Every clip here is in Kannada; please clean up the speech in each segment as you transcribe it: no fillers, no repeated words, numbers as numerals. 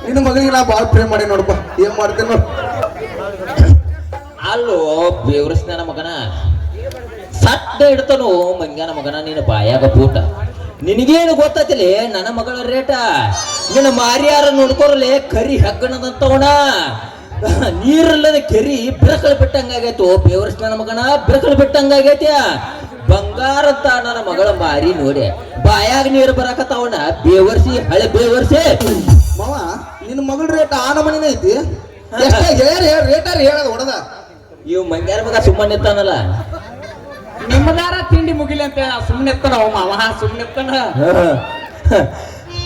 ನಿನ್ನ ಮಗನಿಗೆ ನಾ ಭಾಳ ಪ್ರೇಮ್ ಮಾಡಿ ನೋಡಪ್ಪ, ಏನ್ ಮಾಡ್ತೇನೆ ನೋಡು. ಅಲ್ಲೋ ಬೇವ್ರಸ್ ನನ್ನ ಮಗನ ಸಟ್ಟ ಇಡ್ತಾನು ಮಂಗ್ಯಾನ ಮಗನ ನಿನ್ನ ಬಾಯಾಗ ಬೂಟ. ನಿನಗೇನು ಗೊತ್ತತಿಲಿ ನನ್ನ ಮಗಳ ರೇಟ? ನಿನ್ನ ಮಾರಿಯಾರ ನೋಡ್ಕೊರಲೆ ಕರಿ ಹಗ್ಗಣದಂತವಣ. ನೀರಲ್ಲದ ಕೆರಿ ಬಿರಕಲ್ ಬಿಟ್ಟಂಗಾಗೈತು. ಬೇವರ್ಸ್ ನನ್ನ ಮಗನ ಬಿರಕಲ್ ಬಿಟ್ಟಂಗಾಗೈತಿ. ಬಂಗಾರ ಅಂತ ನನ್ನ ಮಗಳ ಮಾರಿ ನೋಡಿ ಬಾಯಾಗ ನೀರು ಬರಾಕತ್ತಾವಣ. ಬೇವರ್ಸಿ ಹಳೆ ಬೇವರ್ಸಿ ಮಾವ ನಿನ್ನ ಮಗಳ ರೇಟ್ ಆ ನಮನಿನ ಐತಿ. ರೇಟಾರ ಹೇಳದ ಹೊಡದ ಇವ್ ಮಂಗ್ಯಾರ ಮಗ ಸುಮ್ಮನೆ ಇರ್ತಾನಲ್ಲ. ನಿಮ್ಮದಾರ ತಿಂಡಿ ಮುಗಿಲಿ ಅಂತ ಸುಮ್ಮನೆ ಇರ್ತಾನ ಮಾವ, ಸುಮ್ಮನೆ ಇರ್ತಾನ.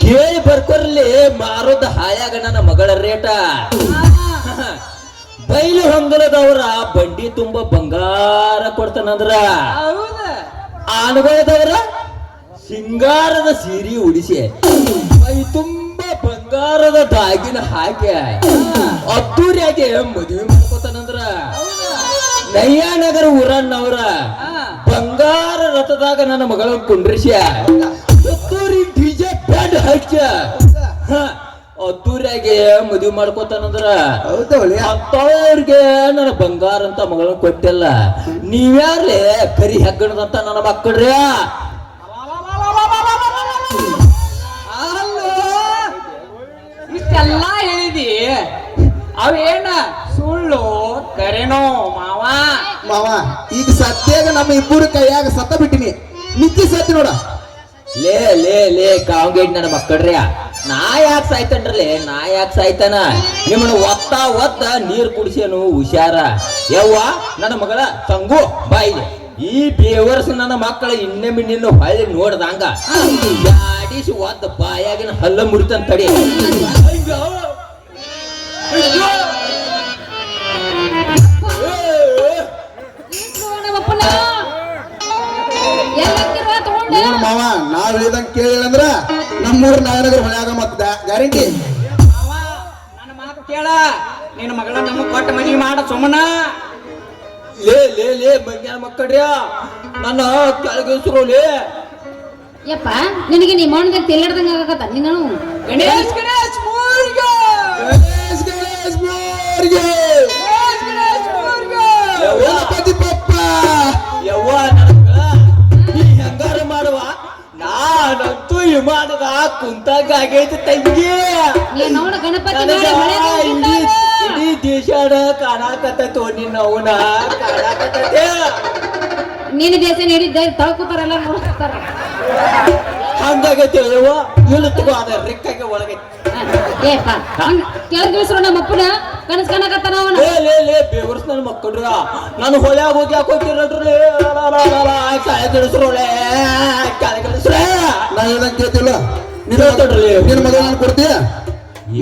ಕೇಳಿ ಬರ್ಕೊರ್ಲಿ ಮಾರೋದ ಹಾಯಾಗ ನನ್ನ ಮಗಳ ರೇಟ. ಬೈಲು ಹೊಂಗಲದವ್ರ ಬಂಡಿ ತುಂಬ ಬಂಗಾರ ಕೊಡ್ತಾನಂದ್ರ, ಆನಗೋಳದವ್ರ ಸಿಂಗಾರದ ಸೀರೆ ಉಡಿಸಿ ಮೈ ತುಂಬ ಬಂಗಾರದ ದಾಗಿನ ಹಾಕಿ ಅದ್ದೂರಿಯಾಗಿ ಮದುವೆ ಮಾಡ್ಕೋತಾನಂದ್ರ, ನಯ್ಯನಗರ ಊರನ್ನವ್ರ ಬಂಗಾರ ರಥದಾಗ ನನ್ನ ಮಗಳ ಕುಂಡ್ರಿಸಿ ಅದ್ದೂರಿ ಡಿಜೆ ಬ್ಯಾಂಡ್ ಹಚ್ಚ ಅದ್ದೂರಿಯಾಗಿ ಮದುವೆ ಮಾಡ್ಕೋತಾನಂದ್ರ, ಅಂತವ್ರಿಗೆ ನನ್ನ ಬಂಗಾರ ಅಂತ ಮಗಳನ್ನ ಕೊಟ್ಟಿಲ್ಲ. ನೀವ್ಯಾರ್ಲೆ ಕರಿ ಹೆಗ್ಗಣದಂತ ನನ್ನ ಮಕ್ಕಳ್ರಿ? ಇಷ್ಟೆಲ್ಲ ಹೇಳಿದಿ, ಅವೇನ ಸುಳ್ಳು ಕರೆನೋ ಮಾವ? ಮಾವ ಈಗ ಸತ್ಯಾಗ ನಮ್ಮ ಇಬ್ಬರು ಕೈಯಾಗ ಸತ್ತ ಬಿಟ್ಟಿನಿ, ನಿತ್ಯ ಸತ್ಯ ನೋಡ. ಲೇ ಲೇ ಲೇ ಕಾಂಗೇಟ್ ನನ್ನ ಮಕ್ಕಳ್ರಿ, ನಾ ಯಾಕೆ ಸಾಯ್ತನ್ರಲೇ? ನಾ ಯಾಕೆ ಸಾಯ್ತಾನ? ನಿಮ್ಮನ್ನ ಒತ್ತ ನೀರ್ ಕುಡಿಸೇನು ಹುಷಾರ. ಯವ್ವ ನನ್ನ ಮಗಳ ತಂಗು ಬಾಯಿದೆ. ಈ ಬೇವರ್ಸ್ ನನ್ನ ಮಕ್ಕಳ ಇನ್ನೊಮ್ಮೆ ನಿನ್ನ ಹೊಳ್ಳಿ ನೋಡ್ದಂಗ ಜಾಡಿಸಿ ಒತ್ತ ಬಾಯಾಗಿನ ಹಲ್ಲ ಮುರಿತಂತ ತಡಿ. ಮಾವ ನಾವ್ ಹೇಳಿದಂಗ ಕೇಳಿಲ್ಲ ನಮ್ಮೂರ್ ನಾಗನಗರ ಹೊಳ್ಯಾಗ ಮತ್ತ ಗ್ಯಾರಂಟಿ. ನನ್ನ ಮಾತು ಕೇಳ, ನಿನ್ನ ಮಗಳ ನಮ್ಮ ಕೊಟ್ಟ ಮದುವೆ ಮಾಡ ಸುಮ್ಮನ. ಲೇ ಲೇ ಲೇ ಮಂಗ್ಯಾನ ಮಕ್ಕಳ್ರಿ, ನನ್ನ ಕೆಳಗಿಸ್ರೋಲಿ. ಯಪ್ಪ ನಿನಗೆ ನಿಮ್ಮ ಮಣ್ಣದಾಗ ತೆಲ್ಲಡ್ದಂಗ ಆಗಕತ್ತ ನೀನು. ಗಣೇಶ್ ಗಣೇಶ್ ಮೂರ್ಗೆ, ಗಣೇಶ್ ಗಣೇಶ್ ಮೋರ್ಗೆ, ಗಣೇಶ್ ಗಣೇಶ್ ಮೂರ್ಗೆ. ಗಣಪತಿ ಬಪ್ಪ. ಯವ್ವ ನನ್ನ ಮಗಳ ನೀ ಹೆಂಗಾರ ಮಾಡುವ, ನಾನಂತೂ ವಿಮಾನದ ಕುಂತಾಗ ಆಗೈತಿ ತಂಗಿ. ನೀನ್ ನೋಡ ಗಣಪತಿ ನನಗ ಮಾಡಿ ಹೊಳ್ಯಾಗ ಹೋಗಿದ್ದಾನೆ. ಇಡೀ ದೇಶಾಡ ಕಾಣಾಕತ್ತೈತೋ ನಿನ್ನ ಅವನ ಕಾಣಾಕತ್ತೈತೆ. ನೀನು ದೇಶ ನೀಡಿದ್ದ ತಳ್ಕೊತಾರಲ್ಲ ನೋಡ್ತಾರ. ಹಂಗಾಗೈತೆ ಯವ್ವ, ಇಲ್ಲಿ ತಗೋ ಅದ ರಿಕ್ಕಾಗೆ ಒಳಗೈತಿ. ಏಪ್ಪ ಕೆಳಗ್ ಇಳಿಸ್ರು ನಮ್ಮ ಅಪ್ಪನ ಕನಸ್ ಕಾಣಕತ್ತಾನ ಅವನ. ಲೇ ಲೇ ಲೇ ಬೇವರ್ಸ್ ನನ್ನ ಮಕ್ಕಳ್ರ, ನಾನು ಹೊಳ್ಯಾಗ ಹೋಗಿ ಹಾಕೋತಿರಲ್ರಿ. ಕೆಳಗಿಳಿಸ್ರೋಳೆ ಕೆಳಗಿಳಿಸ್ರೆ. ನಾ ಹೇಳ್ದಂಗ ಕೇಳ್ತಿಲ್ಲ, ಕೇಳ್ತಾಡ್ರಿ. ನಿನ್ನ ಮಗ ನಾನು ಕೊಡ್ತೀಯ?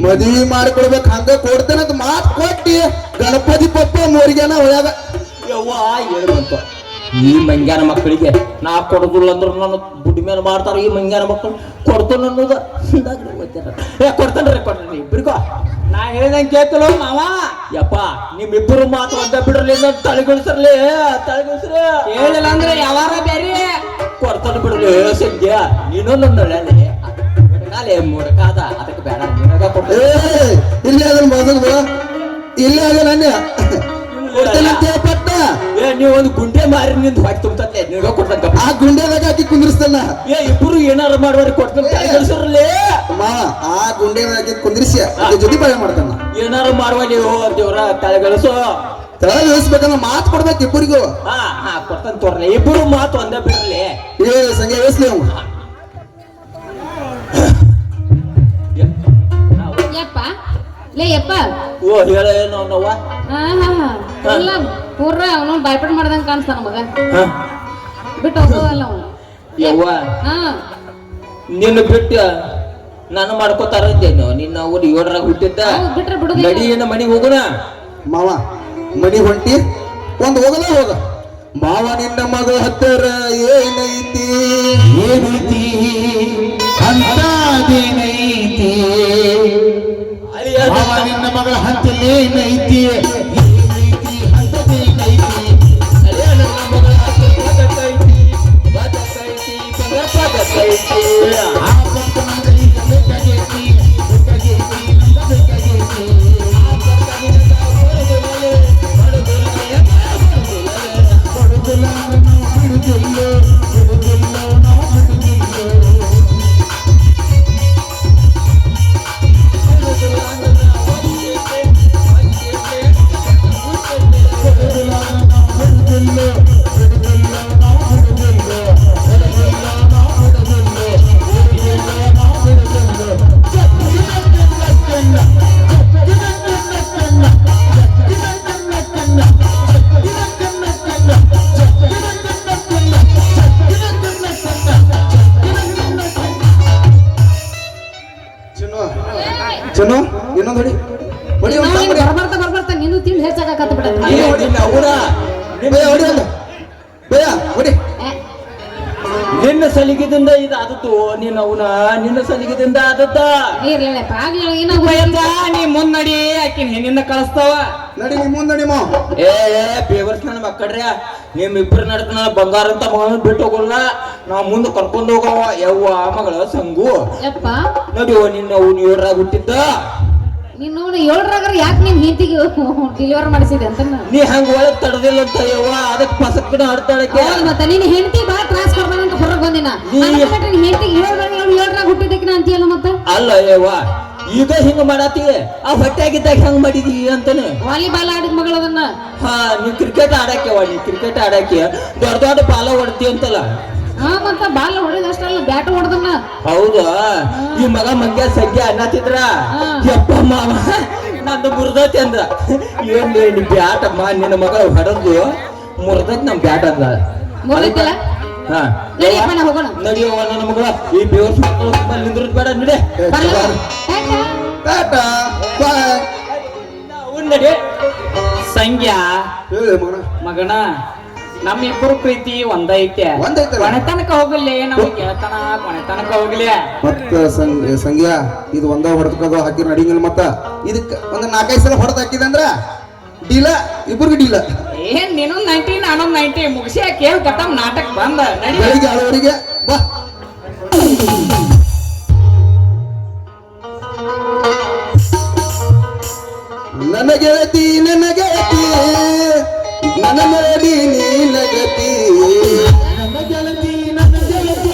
ಮದ್ವಿ ಮಾಡಿಕೊಡ್ಬೇಕು ಹಂಗ ಕೊಡ್ತೇನೆ ಅಂತ ಮಾತು ಕೊಟ್ಟಿ ಗಣಪತಿ ಪಪ್ಪ ಮೋರಿಗೆನ ಹೊಳ್ಯಾಗ. ಯವ್ವ ಹೇಳ್ಬಂತ ಈ ಮಂಗ್ಯಾನ ಮಕ್ಕಳಿಗೆ ನಾ ಕೊಡುದಿಲ್ಲ ಅಂದ್ರ ನನ್ನ ಬುಡ್ಡಿ ಮೇಲೆ ಮಾಡ್ತಾರ. ಈ ಮಂಗ್ಯಾನ ಮಕ್ಕಳು ಕೊಡ್ತಾನ ಅನ್ನೋದ ಕೊಡ್ತಾನ್ರಿ ಕೊಡ್ರಿ ಇಬ್ಬರಿಗೋ. ನಾ ಹೇಳ್ದಂಗೆ ಕೇಳ್ತಲೋ ಮಾವ. ಯಪ್ಪ ನಿಮ್ಮಿಬ್ಬರು ಮಾತು ಒಂದ ಬಿಡ್ರಲಿ, ತಲೆಗಿಳಿಸ್ರಲಿ ತಲೆಗಿಳಿಸ್ರಿ. ಹೇಳಿಲ್ಲ ಅಂದ್ರೆ ಯಾವಾರ ಬೇರೆ ಕೊಡ್ತಾನ ಬಿಡ್ಲಿ ಸಂಧ್ಯ. ನೀನು ನನ್ನ ಮುಡಕಾದ ಅದಕ್ಕೆ ಬೇಡ ನಿನಗ ಕೊಡ್ತೇನೆ. ಇಲ್ಲೇ ಅದನ್ನ ಮೊದಲು ಇಲ್ಲೇ ಅದ ನನ್ನ ಕೊಡ್ತೇನೆ ಪಟ್ಟ. ನೀವು ಒಂದು ಗುಂಡೆ ಮಾರಿ ನಿಂದ ಹೊಟ್ಟೆ ತುಂಬತೈತೆ ನಿನಗ ಕೊಡ್ತಂಗ. ಆ ಗುಂಡೆದಾಗ ಹಾಕಿ ಕುಂದ್ರಿಸ್ತಾನ. ಇಬ್ರು ಏನಾರ ಮಾಡುವ ಕೊಡ್ತಾನೆ ತಲೆಗಿಳಿಸ್ರಲಿ. ಮಾವ ಆ ಗುಂಡೆದಾಗ ಹಾಕಿ ಕುಂದ್ರಿಸಿ ಅದ್ರ ಜೊತೆ ಬಾಳೆ ಮಾಡ್ತಾನ. ಏನಾರು ಮಾಡುವ ನೀವು ದೇವ್ರ ತಲೆಗಳಿಸು. ತಲೆ ಇಳಿಸ್ಬೇಕಂದ್ರ ಮಾತು ಕೊಡ್ಬೇಕು ಇಬ್ಬರಿಗೂ. ಹಾ ಕೊಡ್ತಾನೆ ತೋರ್ಲಿ. ಇಬ್ಬರು ಮಾತು ಒಂದೇ ಬಿಡ್ರಲಿ. ಸಂಜೆ ಇಳಿಸ್ಲಿ ಅವ. ಯಪ್ಪ ಲೇ ಯಪ್ಪ. ಓ ಹೇಳ ಏನು ಅನ್ನವ್ವ. ಎಲ್ಲ ಪೂರ ಅವನು ಬಾಯ್ಪಟ್ ಮಾಡ್ದಂಗ ಕಾಣಿಸ್ತಾನ ಮಗ. ಬಿಟ್ಟು ಹೋಗೋದಲ್ಲ ಅವನು. ಯವ್ವ ಹಾ ನಿನ್ನ ಬಿಟ್ಟು ನಾನು ಮಾಡ್ಕೋತಾರ ಇದ್ದೇನು? ನಿನ್ನ ಅವ್ರು ಏಳರಾಗ ಹುಟ್ಟಿದ್ದ ಬಿಟ್ರೆ ಬಿಡುದ. ನಡಿ ಏನ ಮನೆಗೆ ಹೋಗುಣ. ಮಾವ ಮನಿ ಹೊಂಟಿ ಒಂದ್ ಹೋಗಲ್ಲ ಹೋಗ. ಮಾವ ನಿನ್ನ ಮಗ ಹತ್ತರ ಏನೈತಿ ಏನೈತಿ ಅಂತದೇನೈತಿ. ಮಾವ ನಿನ್ನ ಮಗಳ ಹತ್ತಲೇನೈತಿ ಏನೈತಿ ಅಂತದೇನೈತಿ. ಆ ಇನ್ನೊಂದು ಹೊಡಿ ಹೊಡಿ ಒಂದು ಸಾಂಗ್ ಹೊಡಿ. ಬರ್ಬರ್ತಾ ನೀನು ತಿಂಡಿ ಹೆಚ್ಚಾಗತ್ತ ಬಿಡ ನಿನ್ನ ಅವ್ನ ಭಯ ಹೊಡಿ ಒಂದು ಭಯ ಹೊಡಿ. ನಿನ್ನ ಸಲಿಗೆದಿಂದ ಇದು ಆದದ್ದು ನಿನ್ನ ಅವನ ನಿನ್ನ ಸಲಿಗೆದಿಂದ ಆದದ್ದ ಇರ್ಲಿಲ್ಲಪ್ಪ ಆಗ್ಲಿಲ್ಲ ಏನೋ ಭಯಂದ ನೀ ಮುಂದ್ ನಡಿ ಆಕಿನ ಹೆಣ್ಣಿಂದ ಕಳಿಸ್ತಾವ. ನಡಿ ನಿಮ್ಮ ಮುಂದೆ ನಡಿ ಮಾವ. ಏ ಬೇವರ್ಸ್ ನನ್ನ ಮಕ್ಕಳ್ರೆ ನಿಮ್ ಇಬ್ರು ನಡ್ಕ ಬಂಗಾರ ಅಂತ ಮಗನ ಬಿಟ್ಟು ಹೋಗಲ್ಲ ನಾವ್ ಮುಂದೆ ಕರ್ಕೊಂಡು ಹೋಗವ ಯವ್ವ ಮಗಳ ಸಂಗು ಯಪ್ಪ ನಡಿಯೋ ನಿನ್ನ ಅವ್ನು ಏಳ್ರಾಗ ಹುಟ್ಟಿದ್ದ ನೀನು 7ರಾಗ ಯಾಕೆ ನಿಮ್ ಹೆಂಡತಿಗೆ ಡೆಲಿವರ್ ಮಾಡಿಸಿದೆ ಅಂತ ನೀ ಹಂಗ ಒಳಗ್ ತಡದಿಲ್ಲ ಅಂತ ಯವ್ವ ಅದಕ್ಕೆ ಪಸಕ್ಕಿನ ಆಡ್ತಾಳಕ್ಕೆ ಮತ್ತೆ ನಿನ್ನ ಹೆಂಡತಿ ಬಾ ತ್ರಾಸ್ ಕೊಡ್ತಾನಂತ ಹೊರಗೆ ಬಂದಿನ ನಿನ್ನ ಹೆಂಡತಿಗೆ 7ರಾಗ ಹುಟ್ಟಿದ್ದಕ್ಕಿನ ಅಂತೀಯಲ್ಲ ಮತ್ತೆ ಅಲ್ಲ ಯವ್ವ ಈಗ ಹಿಂಗ ಮಾಡತಿ ಆ ಹೊಟ್ಟೆ ಆಗಿದ್ದಾಗ ಹೆಂಗ್ ಮಾಡಿದಿ ಅಂತಾನೆ ವಾಲಿಬಾಲ್ ಆಡಿದ ಮಗಳು ಅದನ್ನ ಹಾ ನೀ ಕ್ರಿಕೆಟ್ ಆಡಾಕ್ಯವ ನೀ ಕ್ರಿಕೆಟ್ ಆಡಾಕಿ ದೊಡ್ಡ ದೊಡ್ಡ ಬಾಲ ಹೊಡ್ತಿ ಅಂತಲ್ಲ ಹಾ ಮತ್ತ ಬಾಲ್ ಹೊಡೆದಷ್ಟಲ್ಲ ಬ್ಯಾಟ್ ಹೊಡೆದನ್ನ ಹೌದಾ ಈ ಮಗ ಮಂಗ್ಯ ಸಂಖ್ಯೆ ಅನ್ನತಿದ್ರ ಯಪ್ಪ ಮಾವ ನಂದು ಮುರ್ದೈತಿ ಅಂದ್ರ ಏನ್ ನೀ ಬ್ಯಾಟಮ್ಮ ನಿನ್ನ ಮಗ ಹೊಡೆದು ಮುರ್ದೈತಿ ನಮ್ ಬ್ಯಾಟ್ ಅಂದ ಮುರಿದಿಲ್ಲ ಹಾ ನಡಿಯಪ್ಪ ನಾ ಹೋಗೋಣ ನಡಿಯವ್ವ ನನ್ನ ಮಗಳ ಈ ಬೇವರ್ಸ್ ನಿಂದ್ರದ್ ಬೇಡ ನಡೆ ಬರ್ಲ ಟಾಟಾ ಬಾಯ್. ಅವ್ನ್ ನಡಿ ಸಂಗ್ಯಾ ಹೇಳಿ ಮಗನ. ಮಗನ ನಮ್ಮಿಬ್ಬರು ಪ್ರೀತಿ ಒಂದೈತೆ ಒಂದೈತಲ್ಲ? ಕೊನೆತನಕ ಹೋಗಲಿ ನಾವು ಗೆಳತನ ಕೊನೆತನಕ ಹೋಗ್ಲಿ. ಮತ್ತ ಸಂಗ್ಯಾ ಇದು ಒಂದ ಹೊಡೆದಕ್ಕದು ಹಾಕಿ ನಡಿಂಗಿಲ್ಲ ಮತ್ತ ಇದಕ್ಕ ಒಂದು 4-5 ಸಲ ಹೊಡೆದ್ ಹಾಕಿದೆ ಅಂದ್ರ ಡೀಲ ಇಬ್ಬರಿಗೆ ಡೀಲ. ಏನ್ ನೀನು 90 ನಾನು 90 ಮುಗಿಸಿ ಕೇಳ್ ಕಟ್ಟಮ್ ನಾಟಕ ಬಂದ ನಡಿ. ಬೆಳಿಗ್ಗೆ 6 ಬಾ. ನನ್ನ ಗೆಳತಿ ನನ್ನ ಗೆಳತಿ ನನ್ನ ನೋಡಿ ನೀನಗತಿ ನನ್ನ ಗೆಳತಿ ನನ್ನ ಗೆಳತಿ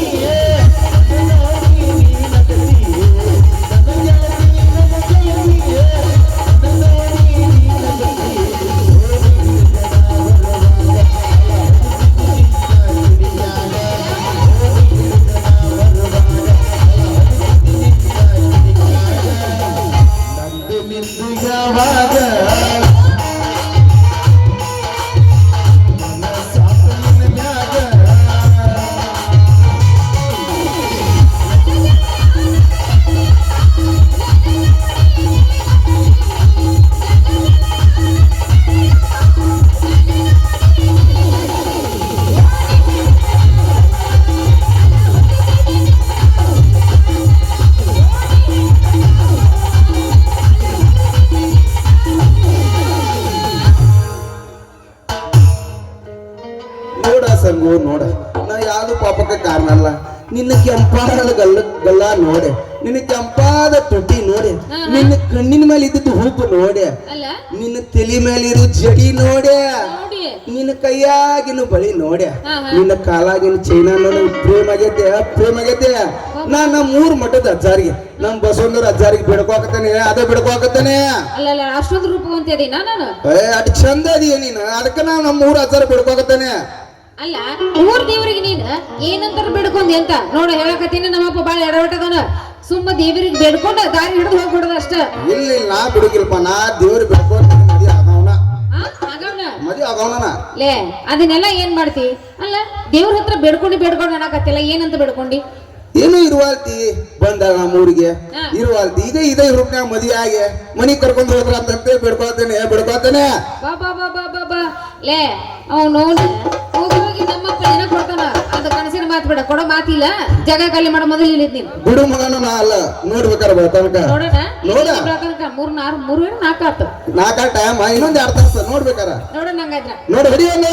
ಸಂಗು ನೋಡ ನಾ ಯಾವ್ದು ಪಾಪಕ್ಕೆ ಕಾರಣ ಅಲ್ಲ. ನಿನ್ನ ಕೆಂಪಾದ ಗಲ್ಲ ನೋಡೆ, ನಿನ್ನ ಕೆಂಪಾದ ತೊಟ್ಟಿ ನೋಡೆ, ನಿನ್ನ ಕಣ್ಣಿನ ಮೇಲೆ ಇದ್ದಿದ್ದು ಹೂಪು ನೋಡೆ, ಅಲ್ಲ ನಿನ್ನ ತಲೆ ಮೇಲೆ ಇರೋ ಜಡಿ ನೋಡೆ, ನೋಡಿ ನಿನ್ನ ಕೈಯಾಗಿನ ಬಳಿ ನೋಡೆ, ನಿನ್ನ ಕಾಲಾಗಿನ ಚೈನಾ ನೋಡಿ ಪ್ರೇಮ ಆಗೈತೆ. ನಾ 3 ಮಠದ ಅಜ್ಜಾರಿಗೆ ನಮ್ ಬಸವಣ್ಣರ ಅಜ್ಜಾರಿಗೆ ಬಿಡ್ಕೋಕತ್ತೇನೆ, ಅದೇ ಬಿಡ್ಕೋಕತ್ತೇನೆ. ಅಲ್ಲ ಅಷ್ಟೊಂದು ರೂಪವಂತ ನಾನು ಅಟ್ ಚಂದ ಅದೀಯ ನೀನು, ಅದಕ್ಕೆ ನಾ ನಮ್ಮ 3 ಅಜ್ಜಾರ ಬಿಡ್ಕೋಕತ್ತೇನೆ. ಅಲ್ಲ ಊರ್ ದೇವರಿಗೆ ನೀನ್ ಏನಂತಾರ ಬೇಡ್ಕೊಂಡಿ ಅಂತ ನೋಡ ಹೇಳಕತ್ತೀನಿ. ನಮ್ಮಪ್ಪ ಬಾಳ ಎಡವಟ್ಟದನ ಸುಮ್ಮ ದೇವರಿಗೆ ಬೇಡ್ಕೊಂಡ ದಾರಿ ಹಿಡಿದು ಹೋಗ್ಬಿಡದ ಅಷ್ಟ. ಇಲ್ಲ ನಾ ಬಿಡುಗಿಲ್ಪ, ನಾ ದೇವ್ರ ಬಿಡ್ಕೊಂಡ್ ಮದಿ ಆಗವನ ಮದಿ ಆಗವನ ಲೇ ಅದನ್ನೆಲ್ಲ ಏನ್ ಮಾಡ್ತಿ? ಅಲ್ಲ ದೇವ್ರ ಹತ್ರ ಬೇಡ್ಕೊಂಡು ಅನ್ನಕತ್ತಿಲ್ಲ, ಏನಂತ ಬೇಡ್ಕೊಂಡಿ? ಏನು ಇರುವಾಲ್ತಿ ಬಂದ ನಮ್ಮೂರಿಗೆ ಇರುವಾಲ್ತಿ ಈಗ ಇದೇ ರೂಪನ್ಯಾಗ ಮದುವೆ ಆಗಿ ಮನಿ ಕರ್ಕೊಂಡು ಹೋದ್ರ ಅಂತಂತೆ ಬಿಡ್ಕೊಳ್ತೇನೆ. ಬಾ ಬಾ ಬಾ ಬಾ ಬಾ ಬಾ ಲೇ ಅವನು ಹೋಗಿ ನಮ್ಮಪ್ಪ ಏನ ಕೊಡ್ತಾನ, ಅದು ಕನಸಿನ ಮಾತು ಬೇಡ, ಕೊಡೋ ಮಾತಿಲ್ಲ. ಜಾಗ ಖಾಲಿ ಮಾಡೋ ಮೊದಲು ಇಲ್ಲಿದ್ ನೀನು ಬಿಡು ಮಗನ. ನಾ ಅಲ್ಲ ನೋಡ್ಬೇಕಾರ ಬರ್ತನಕ ನೋಡೋಣ. 3-4 ಆತು 4 ಟೈಮ್ ಇನ್ನೊಂದ್ 2 ತಾಸ ನೋಡ್ಬೇಕಾರ ನೋಡೋಣ. ಹಂಗಾದ್ರ ನೋಡಿ ಹೊಡಿ ಹಂಗ.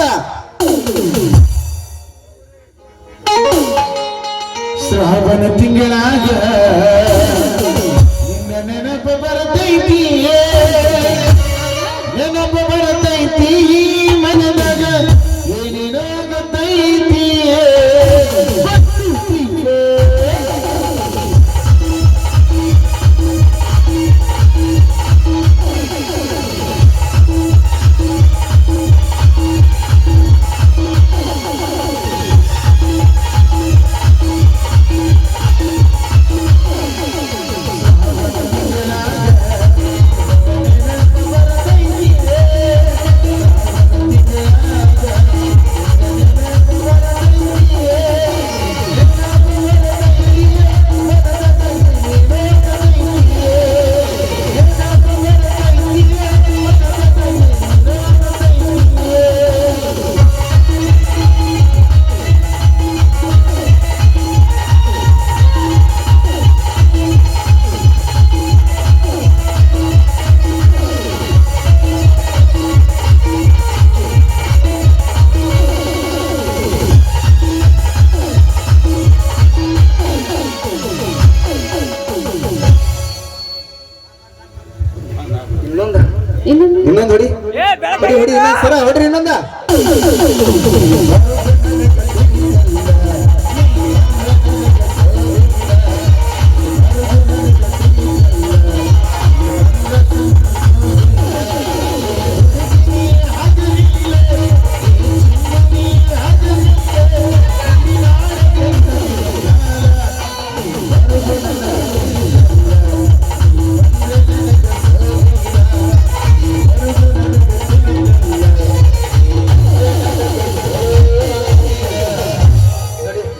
ಶ್ರಾವಣ ತಿಂಗಳಾಗ ನಿನ್ನ ನೆನಪು ಬರತೈತಿ, ನೆನಪು ಬರತೈತಿ ಮನದಾಗ ಏನೇನಾಗತೈತಿ. ಇನ್ನೊಂದ ಇನ್ನೊಂದು ಇನ್ನೊಂದ್ ಹೊಡಿ ಹೊಡಿ ಹೊಡಿ ಇನ್ನೊಂದ್ ಸರ ಹೊಡ್ರಿ ಇನ್ನೊಂದ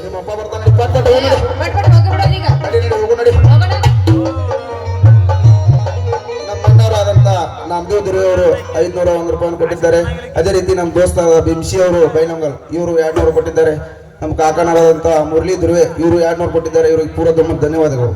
ನಿಮ್ಮಪ್ಪ ಬರ್ತಾನೆ ಪಟ್ ಪಟ್ ಹೋಗು ನಡಿ. ಬಟ್ ಬಟ್ ಹೋಗ್ಬಿಡೋದು ಈಗ ನಡಿ ನಡಿ ಹೋಗು ನಡಿ ಹೋಗೋಣ ನಮ್ಮ ಅಣ್ಣವರಾದಂತ ನಾಮದೇವ್ ದುರ್ವೆ ಅವರು 501 ರೂಪಾಯಿ ಕೊಟ್ಟಿದ್ದಾರೆ. ಅದೇ ರೀತಿ ನಮ್ಮ ದೋಸ್ತ ಬಿಂಶಿ ಅವರು ಬೈನಂಗಲ್ ಇವರು 200 ಕೊಟ್ಟಿದ್ದಾರೆ. ನಮ್ಮ ಕಾಕನರಾದಂತ ಮುರಳಿ ದುರ್ವೆ ಇವರು 200 ಕೊಟ್ಟಿದ್ದಾರೆ. ಇವರಿಗೆ ಪೂರ ಧನ್ಯವಾದಗಳು.